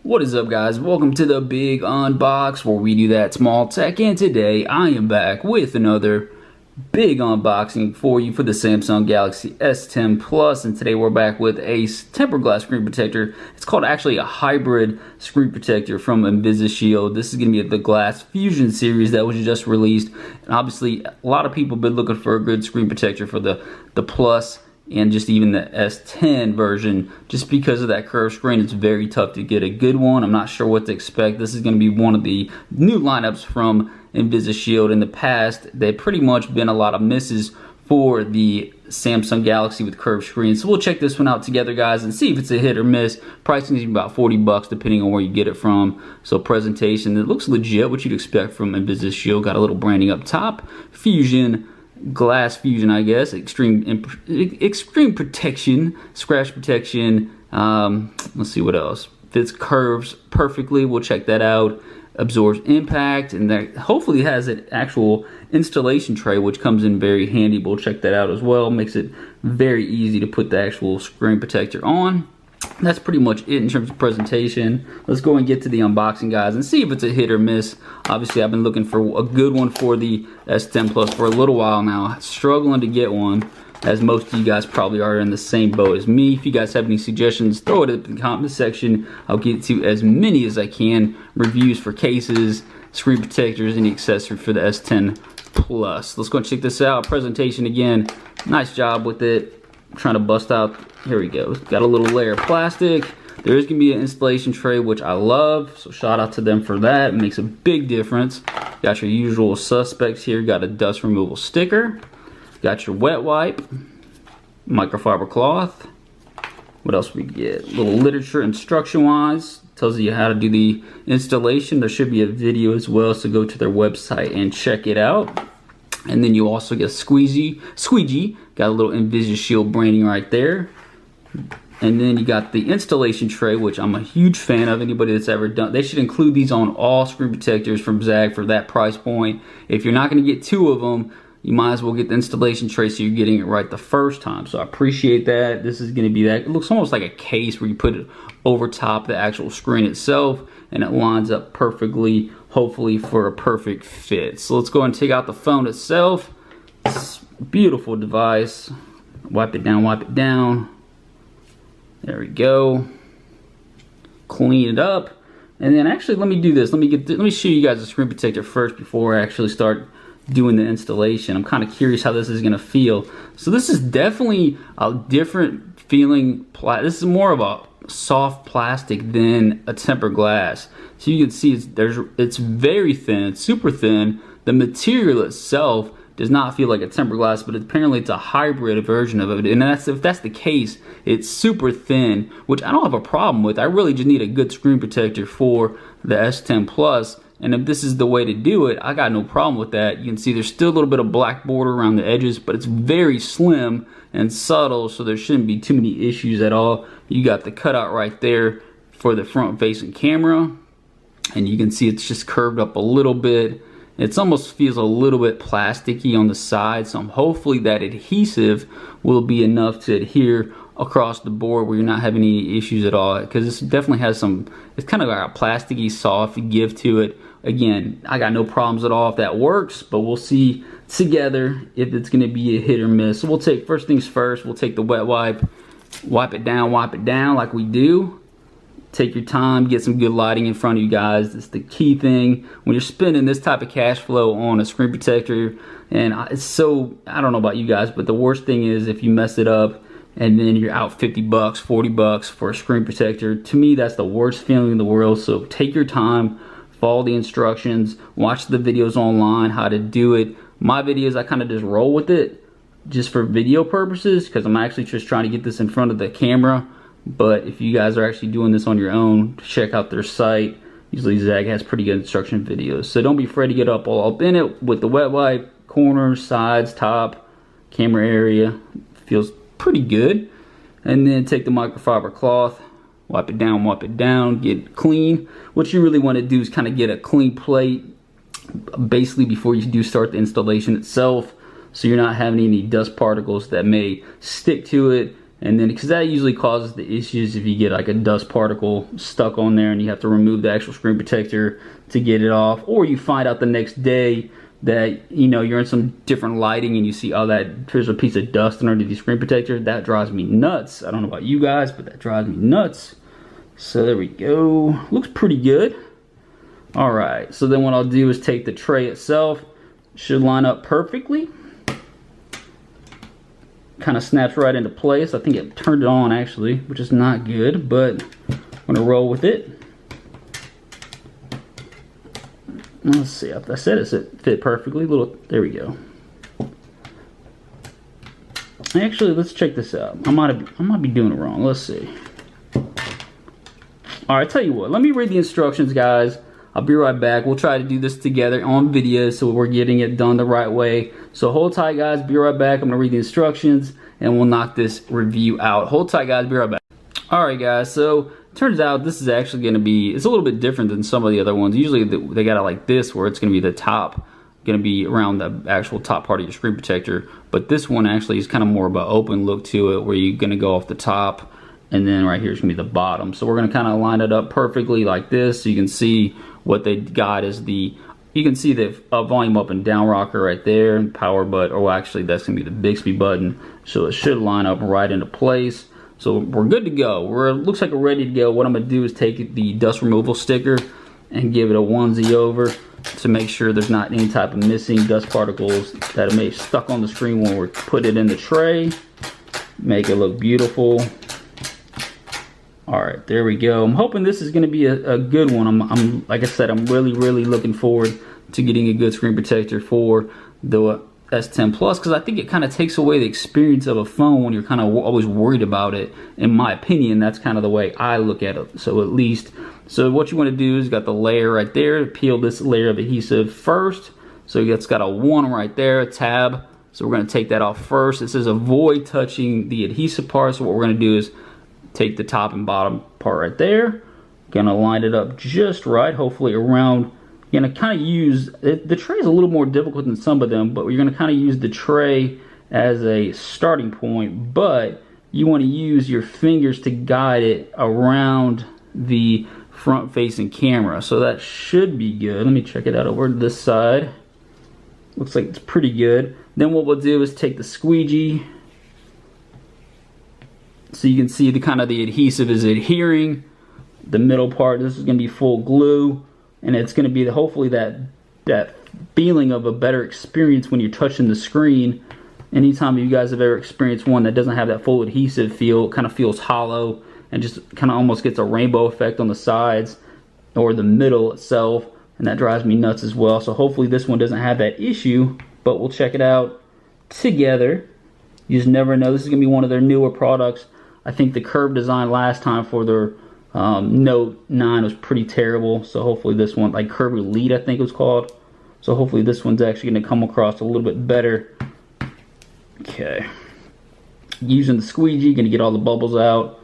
What is up, guys? Welcome to the big unbox where we do that small tech, and today I am back with another big unboxing for you for the Samsung Galaxy S10 Plus, and today we're back with a tempered glass screen protector. It's called actually a hybrid screen protector from Shield. This is going to be the Glass Fusion series that was just released, and obviously a lot of people have been looking for a good screen protector for the Plus and just even the S10 version. Just because of that curved screen, it's very tough to get a good one. I'm not sure what to expect. This is going to be one of the new lineups from Shield. In the past, they've pretty much been a lot of misses for the Samsung Galaxy with curved screens. So we'll check this one out together, guys, and see if it's a hit or miss. Pricing is about 40 bucks depending on where you get it from. So presentation, it looks legit, what you'd expect from Shield. Got a little branding up top. Fusion, glass fusion, I guess. Extreme protection, scratch protection. Let's see what else. Fits curves perfectly. We'll check that out. Absorbs impact, and that hopefully has an actual installation tray, which comes in very handy. We'll check that out as well. Makes it very easy to put the actual screen protector on. That's pretty much it in terms of presentation. Let's go and get to the unboxing, guys, and see if it's a hit or miss. Obviously, I've been looking for a good one for the S10 Plus for a little while now. Struggling to get one, as most of you guys probably are in the same boat as me. If you guys have any suggestions, throw it in the comment section. I'll get to as many as I can. Reviews for cases, screen protectors, any accessory for the S10 Plus. Let's go and check this out. Presentation again, nice job with it. I'm trying to bust out, here we go. Got a little layer of plastic. There is gonna be an installation tray, which I love, so shout out to them for that. It makes a big difference. Got your usual suspects here. Got a dust removal sticker. Got your wet wipe, microfiber cloth. What else we get? A little literature instruction-wise. Tells you how to do the installation. There should be a video as well, so go to their website and check it out. And then you also get a squeegee. Got a little Shield branding right there. And then you got the installation tray, which I'm a huge fan of. Anybody that's ever done, they should include these on all screen protectors from Zagg for that price point. If you're not going to get two of them, you might as well get the installation tray so you're getting it right the first time. So I appreciate that. This is going to be that. It looks almost like a case where you put it over top the actual screen itself, and it lines up perfectly, hopefully for a perfect fit. So let's go and take out the phone itself. It's a beautiful device. Wipe it down, wipe it down. There we go. Clean it up. And then actually, let me do this. Let me show you guys the screen protector first before I actually start doing the installation. I'm kind of curious how this is going to feel. So this is definitely a different feeling. This is more of a soft plastic than a tempered glass. So you can see it's very thin. It's super thin. The material itself does not feel like a tempered glass, but apparently it's a hybrid version of it. And if that's the case, it's super thin, which I don't have a problem with. I really just need a good screen protector for the S10 Plus. And if this is the way to do it, I got no problem with that. You can see there's still a little bit of black border around the edges, but it's very slim and subtle, so there shouldn't be too many issues at all. You got the cutout right there for the front facing camera, and you can see it's just curved up a little bit. It almost feels a little bit plasticky on the side, so hopefully that adhesive will be enough to adhere across the board where you're not having any issues at all, because this definitely has it's kind of got a plasticky soft give to it. Again, I got no problems at all if that works, but we'll see together if it's going to be a hit or miss. So we'll take, first things first, we'll take the wet wipe, wipe it down like we do. Take your time, get some good lighting in front of you guys. It's the key thing when you're spending this type of cash flow on a screen protector. And it's so, I don't know about you guys, but the worst thing is if you mess it up and then you're out 50 bucks, 40 bucks for a screen protector. To me, that's the worst feeling in the world. So take your time, follow the instructions, watch the videos online, how to do it. My videos, I kind of just roll with it just for video purposes, because I'm actually just trying to get this in front of the camera. But if you guys are actually doing this on your own, check out their site. Usually Zagg has pretty good instruction videos. So don't be afraid to get all up in it with the wet wipe, corners, sides, top, camera area. Feels pretty good. And then take the microfiber cloth, wipe it down, get it clean. What you really want to do is kind of get a clean plate basically before you do start the installation itself, so you're not having any dust particles that may stick to it And then, because that usually causes the issues if you get like a dust particle stuck on there and you have to remove the actual screen protector to get it off, or you find out the next day that, you know, you're in some different lighting and you see, oh, there's a piece of dust underneath the screen protector. That drives me nuts. I don't know about you guys, but that drives me nuts. So there we go. Looks pretty good. All right, so then what I'll do is take the tray itself. Should line up perfectly. Kind of snaps right into place. I think it turned it on actually, which is not good, but I'm gonna roll with it. Let's see, I said it fit perfectly. There we go. Actually, let's check this out. I might be doing it wrong. Let's see. All right, tell you what. Let me read the instructions, guys. I'll be right back. We'll try to do this together on video so we're getting it done the right way. So hold tight, guys. Be right back. I'm gonna read the instructions and we'll knock this review out. Hold tight, guys. Be right back. All right, guys. So turns out this is actually going to be, it's a little bit different than some of the other ones. Usually they got it like this where it's going to be the top, going to be around the actual top part of your screen protector. But this one actually is kind of more of an open look to it where you're going to go off the top and then right here is going to be the bottom. So we're going to kind of line it up perfectly like this so you can see what they got is you can see the volume up and down rocker right there, power button, or actually that's going to be the Bixby button. So it should line up right into place. So we're good to go. Looks like we're ready to go. What I'm gonna do is take the dust removal sticker and give it a onesie over to make sure there's not any type of missing dust particles that may have stuck on the screen when we put it in the tray. Make it look beautiful. All right, there we go. I'm hoping this is gonna be a good one. I'm like I said, I'm really looking forward to getting a good screen protector for the S10 Plus, because I think it kind of takes away the experience of a phone when you're kind of always worried about it. In my opinion, that's kind of the way I look at it. So at least, so what you want to do is got the layer right there. Peel this layer of adhesive first. So it's got a 1 right there, a tab. So we're going to take that off first. It says avoid touching the adhesive part. So what we're going to do is take the top and bottom part right there. Going to line it up just right, hopefully around. You're going to kind of use, the tray is a little more difficult than some of them, but you're going to kind of use the tray as a starting point, but you want to use your fingers to guide it around the front facing camera. So that should be good. Let me check it out over to this side. Looks like it's pretty good. Then what we'll do is take the squeegee. So you can see the kind of the adhesive is adhering. The middle part, this is going to be full glue. And it's going to be hopefully that feeling of a better experience when you're touching the screen. Anytime you guys have ever experienced one that doesn't have that full adhesive feel, it kind of feels hollow and just kind of almost gets a rainbow effect on the sides or the middle itself, and that drives me nuts as well. So hopefully this one doesn't have that issue, but we'll check it out together. You just never know. This is going to be one of their newer products. I think the curved design last time for their Note 9 was pretty terrible, so hopefully this one, like Curve Elite I think it was called, so hopefully this one's actually going to come across a little bit better. Okay, using the squeegee, going to get all the bubbles out.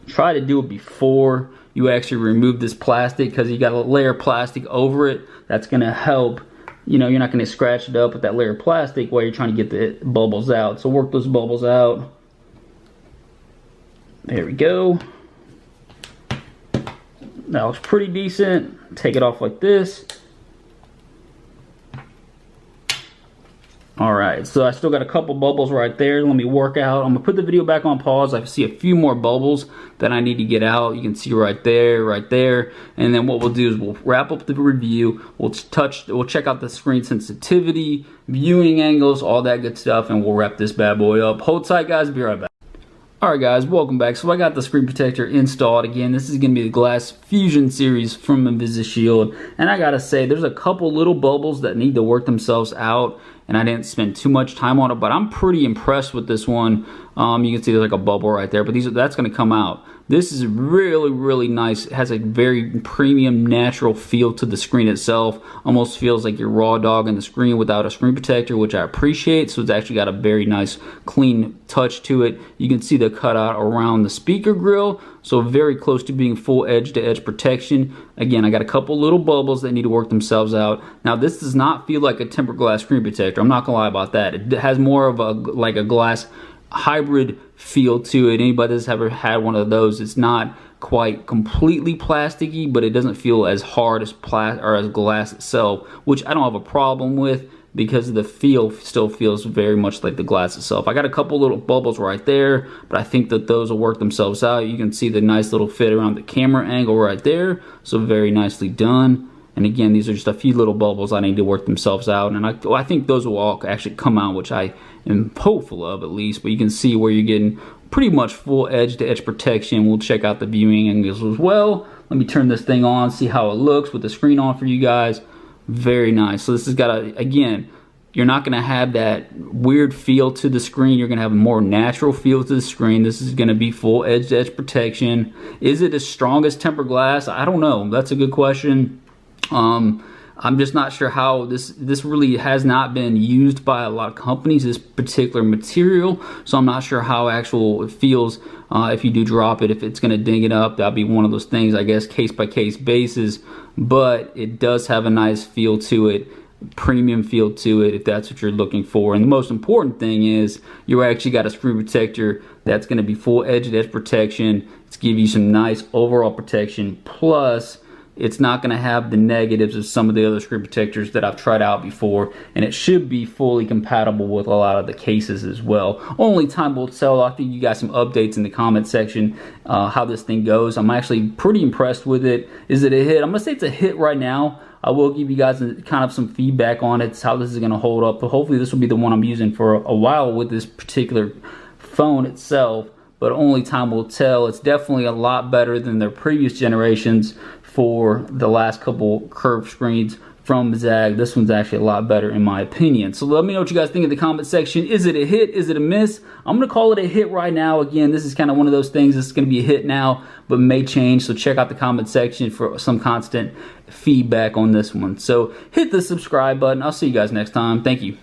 Try to do it before you actually remove this plastic, because you got a layer of plastic over it. That's going to help, you know, you're not going to scratch it up with that layer of plastic while you're trying to get the bubbles out. So work those bubbles out. There we go. That looks pretty decent. Take it off like this. Alright, so I still got a couple bubbles right there. Let me work out. I'm going to put the video back on pause. I see a few more bubbles that I need to get out. You can see right there. And then what we'll do is we'll wrap up the review. We'll check out the screen sensitivity, viewing angles, all that good stuff, and we'll wrap this bad boy up. Hold tight, guys. Be right back. Alright guys, welcome back. So I got the screen protector installed again. This is going to be the Glass Fusion series from InvisiShield. And I gotta say, there's a couple little bubbles that need to work themselves out. And I didn't spend too much time on it, but I'm pretty impressed with this one. You can see there's like a bubble right there, but that's going to come out. This is really nice. It has a very premium, natural feel to the screen itself. Almost feels like you're raw dogging the screen without a screen protector, which I appreciate. So it's actually got a very nice, clean touch to it. You can see the cutout around the speaker grill. So very close to being full edge-to-edge protection. Again, I got a couple little bubbles that need to work themselves out. Now, this does not feel like a tempered glass screen protector. I'm not gonna lie about that. It has more of a like a glass hybrid feel to it. Anybody that's ever had one of those, it's not quite completely plasticky, but it doesn't feel as hard as glass itself, which I don't have a problem with, because the feel still feels very much like the glass itself. I got a couple little bubbles right there, but I think that those will work themselves out. You can see the nice little fit around the camera angle right there, so very nicely done. And again, these are just a few little bubbles I need to work themselves out, and I think those will all actually come out, which I am hopeful of at least. But you can see where you're getting pretty much full edge-to-edge protection. We'll check out the viewing angles as well. Let me turn this thing on, see how it looks with the screen on for you guys. Very nice. So this has got again, you're not going to have that weird feel to the screen. You're going to have a more natural feel to the screen. This is going to be full edge-to-edge protection. Is it as strong as tempered glass? I don't know. That's a good question. I'm just not sure how this really has not been used by a lot of companies, this particular material, so I'm not sure how it feels if you do drop it, if it's going to ding it up. That'll be one of those things, I guess, case by case basis, but it does have a nice feel to it, premium feel to it, if that's what you're looking for. And the most important thing is you actually got a screen protector that's going to be full edge-to-edge protection. It's give you some nice overall protection, plus it's not going to have the negatives of some of the other screen protectors that I've tried out before, and it should be fully compatible with a lot of the cases as well. Only time will tell. I think you got some updates in the comment section how this thing goes. I'm actually pretty impressed with it. Is it a hit? I'm going to say it's a hit right now. I will give you guys kind of some feedback on it, how this is going to hold up, but hopefully this will be the one I'm using for a while with this particular phone itself, but only time will tell. It's definitely a lot better than their previous generations for the last couple curved screens from Zagg. This one's actually a lot better in my opinion. So let me know what you guys think in the comment section. Is it a hit? Is it a miss? I'm going to call it a hit right now. Again, this is kind of one of those things that's going to be a hit now, but may change. So check out the comment section for some constant feedback on this one. So hit the subscribe button. I'll see you guys next time. Thank you.